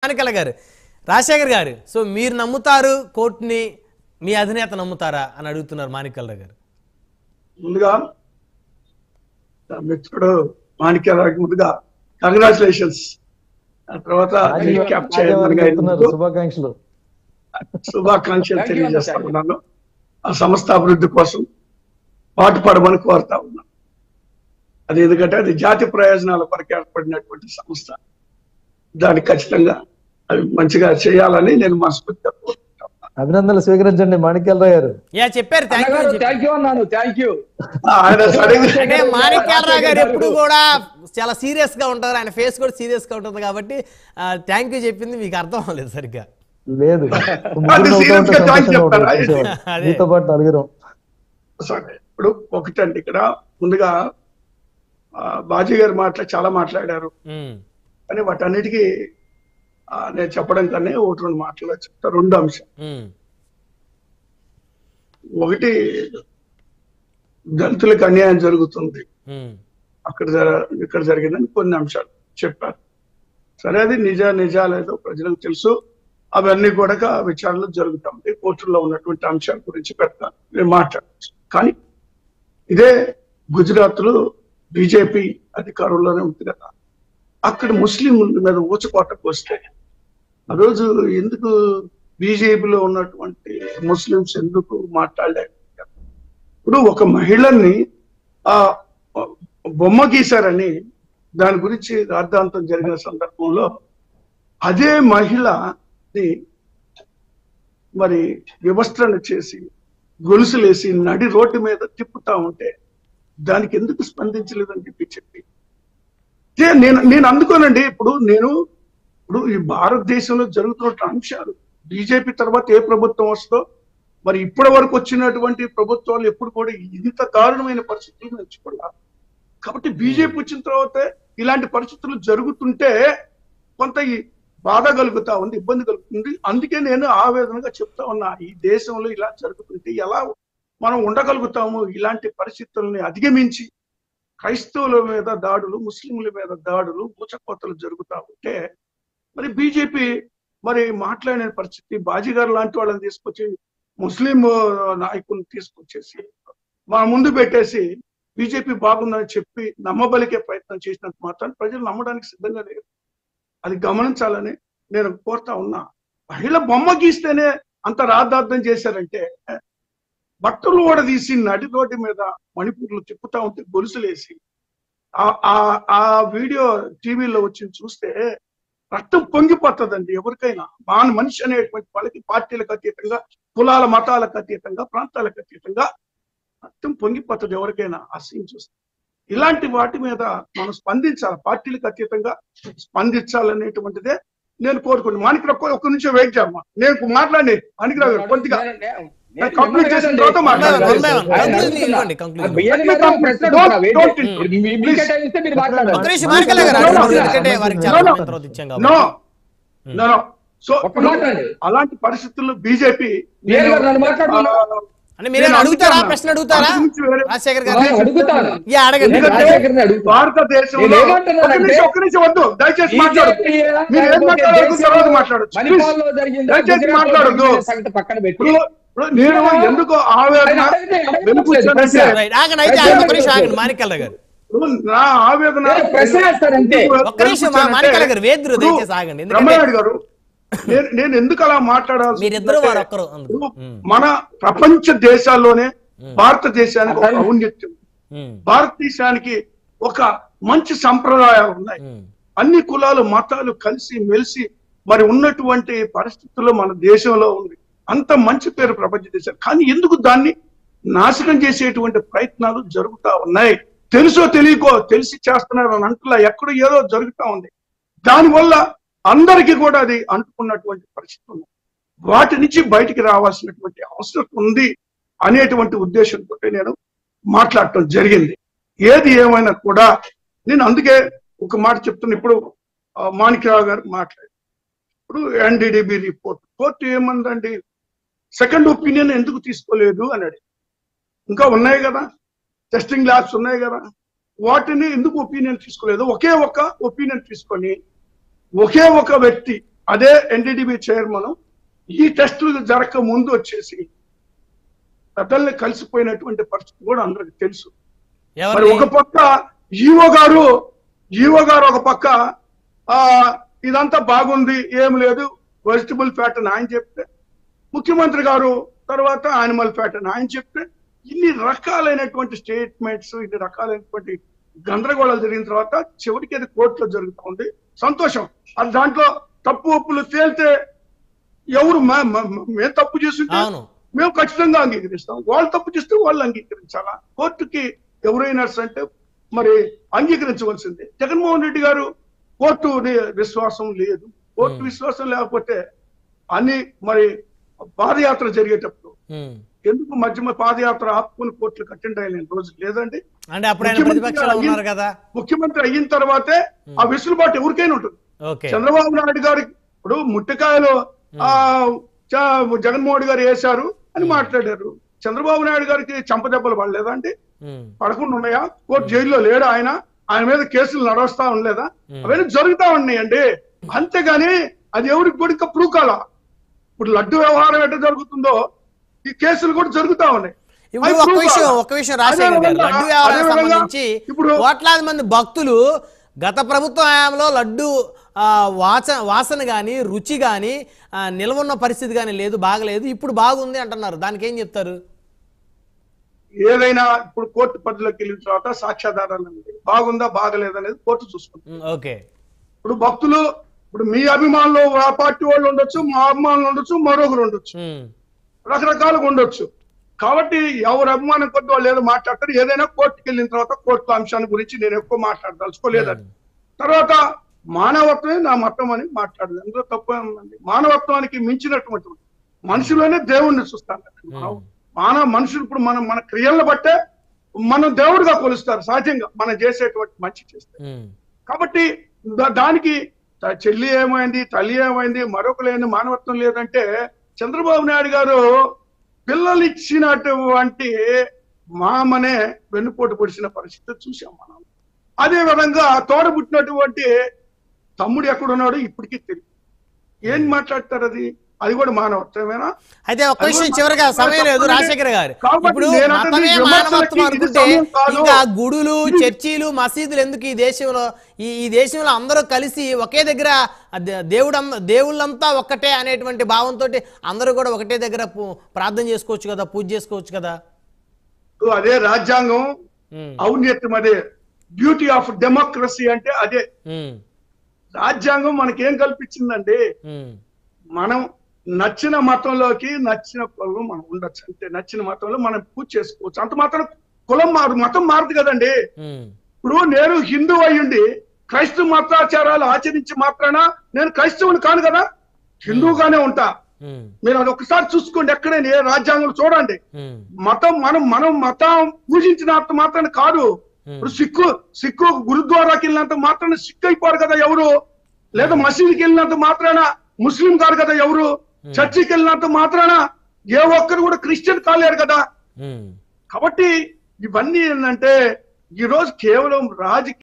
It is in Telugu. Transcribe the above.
మాణిక్యాల గారు, రాజశేఖర్ గారు, సో మీరు నమ్ముతారు కోర్టుని, మీ అధినేత నమ్ముతారా అని అడుగుతున్నారు మాణిక్యాల గారు. ముందుగా మిత్రుడు మాణిక్యాల గారికి ముందుగా కంగ్రాచులేషన్స్. ఆ తర్వాత శుభాకాంక్షలు తెలియజేస్తా ఉన్నాను. ఆ సంస్థ అభివృద్ధి కోసం పాటుపడమని కోరుతా ఉన్నాను. అది ఎందుకంటే అది జాతి ప్రయోజనాల కొరకు ఏర్పడినటువంటి సంస్థ. దానికి ఖచ్చితంగా అది మంచిగా చేయాలని నేను మనస్ఫూర్తిగా కోరుకుంటాను. అభినందనలు స్వీకరించండి మాణిక్యాలరావు గారు. చెప్పారు మాణిక్యాలరావు గారు ఎప్పుడు కూడా చాలా సీరియస్ గా ఉంటారు, ఆయన ఫేస్ కూడా సీరియస్ గా ఉంటుంది కాబట్టి థ్యాంక్ యూ చెప్పింది మీకు అర్థం అవ్వలేదు సరిగ్గా. లేదు ఇప్పుడు ఒకటండి, ఇక్కడ ముందుగా బాజీ గారు చాలా మాట్లాడారు, కానీ వాటన్నిటికీ నేను చెప్పడం కన్నా ఒకటి రెండు మాటలు చెప్తా. రెండు అంశం, ఒకటి దళితులకు అన్యాయం జరుగుతుంది ఇక్కడ జరిగిందని కొన్ని అంశాలు చెప్పారు. సరే, అది నిజాలేదో ప్రజలకు తెలుసు, అవన్నీ కూడా విచారణలు జరుగుతాయి. కోర్టుల్లో ఉన్నటువంటి అంశాల గురించి పెడతాను, నేను మాట్లాడచ్చు. కానీ ఇదే గుజరాత్ లో బీజేపీ అధికారంలోనే ఉంది కదా, అక్కడ ముస్లింల మీద ఊచకోటకు వస్తే ఆ రోజు ఎందుకు బీజేపీలో ఉన్నటువంటి ముస్లింస్ ఎందుకు మాట్లాడలేక, ఇప్పుడు ఒక మహిళని ఆ బొమ్మ గీశారని దాని గురించి అర్ధాంతం జరిగిన సందర్భంలో అదే మహిళని మరి వివస్త్రణ చేసి గొలుసులేసి నడి రోడ్డు మీద తిప్పుతా ఉంటే దానికి ఎందుకు స్పందించలేదని చెప్పి నేను అందుకోనండి. ఇప్పుడు ఈ భారతదేశంలో జరుగుతున్న అంశాలు, బీజేపీ తర్వాత ఏ ప్రభుత్వం వస్తుందో, మరి ఇప్పటి వరకు వచ్చినటువంటి ప్రభుత్వాలు ఎప్పుడు కూడా ఇంత దారుణమైన పరిస్థితులు నేర్చుకోవాలి. కాబట్టి బీజేపీ వచ్చిన తర్వాత ఇలాంటి పరిస్థితులు జరుగుతుంటే కొంత బాధ కలుగుతా ఉంది, ఇబ్బంది కలుగుతుంది. అందుకే నేను ఆవేదనగా చెప్తా ఉన్నా, ఈ దేశంలో ఇలా జరుగుతుంటే ఎలా మనం ఉండగలుగుతాము? ఇలాంటి పరిస్థితుల్ని అధిగమించి క్రైస్తవుల మీద దాడులు, ముస్లింల మీద దాడులు, ఊచకోతలు జరుగుతూ ఉంటే మరి బీజేపీ మరి మాట్లాడిన పరిస్థితి, బాజీ గారు లాంటి వాళ్ళని తీసుకొచ్చి ముస్లిం నాయకులను తీసుకొచ్చేసి మా ముందు పెట్టేసి బీజేపీ బాగుందని చెప్పి నమ్మబలికే ప్రయత్నం చేసినంత మాత్రం ప్రజలు నమ్మడానికి సిద్ధంగా లేరు. అది గమనించాలని నేను కోరుతా ఉన్నా. మహిళ బొమ్మ గీస్తేనే అంత రాద్ధార్థం చేశారంటే, బట్టలు కూడా తీసి నడి రోడ్డు మీద మణిపూర్లో తిప్పుతా ఉంటే గొలుసులేసి ఆ వీడియో టీవీలో వచ్చి చూస్తే రక్తం పొంగిపోతుందండి. ఎవరికైనా మనిషి అనేటువంటి వాళ్ళకి పార్టీలకు అతీతంగా, కులాల మతాలకు అతీతంగా, ప్రాంతాలకు అతీతంగా రక్తం పొంగిపోతుంది ఎవరికైనా ఆ సీన్ చూస్తే. ఇలాంటి వాటి మీద మనం స్పందించాలి, పార్టీలకు అతీతంగా స్పందించాలనేటువంటిదే నేను కోరుకున్నాను. మాణిక్యరావు ఒక్క నిమిషం వెయిట్ చేయమ్మా, నేను మాట్లాడి మాణిక్యరావు గారు కొద్దిగా కంప్లీట్ చేసిన తర్వాత సో అలాంటి పరిస్థితుల్లో బీజేపీ భారతదేశంలో ఒక్క నిమిషం వద్దు, దయచేసి మాట్లాడదు, మీరు ఏం మాట్లాడచ్చు, దయచేసి మాట్లాడద్దు. నేను ఎందుకు ఆవేదన నా ఆవేదన రమణాయుడు గారు, నేను ఎందుకు అలా మాట్లాడాల్సి, మన ప్రపంచ దేశాల్లోనే భారతదేశానికి ఒక ఔన్నత్యం, భారతదేశానికి ఒక మంచి సంప్రదాయాలు ఉన్నాయి. అన్ని కులాలు మతాలు కలిసి మెలిసి మరి ఉన్నటువంటి పరిస్థితుల్లో మన దేశంలో ఉంది. అంత మంచి పేరు ప్రపంచ దేశాలు. కానీ ఎందుకు దాన్ని నాశనం చేసేటువంటి ప్రయత్నాలు జరుగుతా ఉన్నాయి? తెలుసో తెలియకో తెలిసి చేస్తున్నారు అని అంటున్నా, ఎక్కడో ఏదో జరుగుతూ ఉంది. దానివల్ల అందరికీ కూడా అది అంటుకున్నటువంటి పరిస్థితి ఉంది. వాటి నుంచి బయటికి రావాల్సినటువంటి అవసరం ఉంది అనేటువంటి ఉద్దేశంతో నేను మాట్లాడటం జరిగింది. ఏది ఏమైనా కూడా నేను అందుకే ఒక మాట చెప్తున్నా. ఇప్పుడు మాణిక్యరావు గారు మాట్లాడారు, ఇప్పుడు ఎన్డీడీబీ రిపోర్ట్, కోర్టు ఏమందండి, సెకండ్ ఒపీనియన్ ఎందుకు తీసుకోలేదు అన్నాడు. ఇంకా ఉన్నాయి కదా, టెస్టింగ్ ల్యాబ్స్ ఉన్నాయి కదా, వాటిని ఎందుకు ఒపీనియన్ తీసుకోలేదు? ఒకే ఒక్క ఒపీనియన్ తీసుకొని ఒకే ఒక వ్యక్తి అదే ఎన్డీడీబీ చైర్మన్ ఈ టెస్టులు జరగక ముందు వచ్చేసి పెద్దల్ని కలిసిపోయినటువంటి పరిస్థితి కూడా అందరికి తెలుసు. మరి ఒక పక్క ఈవో గారు ఒక పక్క ఇదంతా బాగుంది, ఏం లేదు, వెజిటబుల్ ఫ్యాట్ అని ఆయన చెప్తే, ముఖ్యమంత్రి గారు తర్వాత యానిమల్ ఫ్యాట్ అని ఆయన చెప్తే, ఇన్ని రకాలైనటువంటి స్టేట్మెంట్స్, ఇన్ని రకాలైనటువంటి గందరగోళాలు జరిగిన తర్వాత చివరికి అది కోర్టులో జరుగుతుంది. సంతోషం. అది దాంట్లో తప్పు ఒప్పులు తేలితే ఎవరు మేము తప్పు చేస్తుంటే మేము ఖచ్చితంగా అంగీకరిస్తాం, వాళ్ళు తప్పు చేస్తే వాళ్ళు అంగీకరించాలా. కోర్టుకి ఎవరైనా అంటే మరి అంగీకరించవలసిందే. జగన్మోహన్ రెడ్డి గారు కోర్టు విశ్వాసం లేదు. కోర్టు విశ్వాసం లేకపోతే అన్ని మరి పాదయాత్ర జరిగేటప్పుడు ఎందుకు మధ్య పాదయాత్ర ఆపుకుని కోర్టులకు అటెండ్ అయ్యలేని రోజు లేదండి. ముఖ్యమంత్రి అయిన తర్వాతే ఆ వెసులుబాటు ఎవరికైనా ఉంటుంది. చంద్రబాబు నాయుడు గారికి ఇప్పుడు ముట్టికాయలు జగన్మోహన్ గారు వేశారు అని మాట్లాడారు. చంద్రబాబు నాయుడు గారికి చంపదెబ్బలు పడలేదా అండి? పడకుండా ఉన్నాయా? కోర్టు జైల్లో లేడా ఆయన మీద కేసులు నడుస్తా ఉండలేదా? అవన్నీ జరుగుతా ఉన్నాయండి. అంతేగాని అది ఎవరికి కూడా ఇంకా ప్రూవ్ కాలా. ఇప్పుడు లడ్డు వ్యవహారం ఎట్లా జరుగుతుందో ఈ కేసులు కూడా జరుగుతా ఉన్నాయి. ఒక విషయం రాజశేఖర్ గారు, లడ్డు వ్యవహారం సంబంధించి కోట్లాది మంది భక్తులు గత ప్రభుత్వ హయాంలో లడ్డు వాసన గాని రుచి గాని నిల్వన్న పరిస్థితి గాని లేదు, బాగలేదు, ఇప్పుడు బాగుంది అంటున్నారు. దానికి ఏం చెప్తారు? ఏదైనా ఇప్పుడు కోర్టు పరిధిలోకి వెళ్ళిన తర్వాత సాక్ష్యాధారాలు అనేది బాగుందా బాగలేదనేది కోర్టు చూసుకుంటుంది. ఓకే. ఇప్పుడు భక్తులు, ఇప్పుడు మీ అభిమానులు ఆ పార్టీ వాళ్ళు ఉండొచ్చు, మా అభిమానులు ఉండొచ్చు, మరొకరు ఉండొచ్చు, రకరకాలుగా ఉండొచ్చు. కాబట్టి ఎవరు అభిమానం కొద్ది వాళ్ళు ఏదో మాట్లాడతారు. ఏదైనా కోర్టుకి వెళ్ళిన తర్వాత కోర్టు అంశాన్ని గురించి నేను ఎక్కువ మాట్లాడదలుచుకోలేదని. తర్వాత మానవత్వమే నా మతం అని మాట్లాడదు. అందులో తప్ప ఉందండి. మానవత్వానికి మించినటువంటి మనుషులోనే దేవుణ్ణి చూస్తాను. మనుషులు ఇప్పుడు మన క్రియలను బట్టే మనం దేవుడిగా కొలుస్తారు సహజంగా మనం చేసేటువంటి మంచి చేస్తే. కాబట్టి దానికి చెల్లి ఏమైంది, తల్లి ఏమైంది, మరొకలేని మానవత్వం లేదంటే చంద్రబాబు నాయుడు గారు పిల్లలు ఇచ్చినటువంటి మామనే వెన్నుపోటు పొడిచిన పరిస్థితి చూసాం మనం. అదే విధంగా తోడబుట్టినటువంటి తమ్ముడు ఎక్కడున్నాడు ఇప్పటికీ తెలియదు. ఏం మాట్లాడతారు? అది కూడా మానవత్వమేనా? అయితే ఒక విషయం చివరిగా సమయం లేదు రాజశేఖర్ గారు, ఇప్పుడు మతమే మానవత్వం అనుకుంటే ఇంకా గుడులు, చర్చీలు, మసీదులు ఎందుకు? ఈ దేశంలో అందరూ కలిసి ఒకే దగ్గర దేవుళ్ళంతా ఒక్కటే అనేటువంటి భావంతో అందరూ కూడా ఒకటే దగ్గర ప్రార్థన చేసుకోవచ్చు కదా, పూజ చేసుకోవచ్చు కదా. అదే రాజ్యాంగం ఔన్నత్యం, అదే బ్యూటీ ఆఫ్ డెమోక్రసీ అంటే అదే. రాజ్యాంగం మనకేం కల్పించిందండి? మనం నచ్చిన మతంలోకి నచ్చిన కులం మనం ఉండొచ్చు, అంటే నచ్చిన మతంలో మనం పూజ చేసుకోవచ్చు. అంత మాత్రం కులం మతం మారదు కదండి. ఇప్పుడు నేను హిందూ అయ్యుండి క్రైస్తవ మతాచారాలు ఆచరించి మాత్రాన నేను క్రైస్తవుని కాను కదా, హిందూగానే ఉంటా. మీరు అది ఒకసారి చూసుకోండి, ఎక్కడైనా ఏ రాజ్యాంగం చూడండి. మతం మనం మతం పూజించినంత మాత్రాన కాదు. ఇప్పుడు సిక్కు గురుద్వారాకి వెళ్ళినంత మాత్రాన సిక్కు అయిపోరు కదా ఎవరు, లేదా మసీదుకి వెళ్ళినంత మాత్రాన ముస్లిం కాదు కదా ఎవరు, చర్చికి వెళ్ళినంత మాత్రాన ఏ ఒక్కరు కూడా క్రిస్టియన్ కాలేరు కదా. కాబట్టి ఇవన్నీ ఏంటంటే ఈ రోజు కేవలం రాజకీయ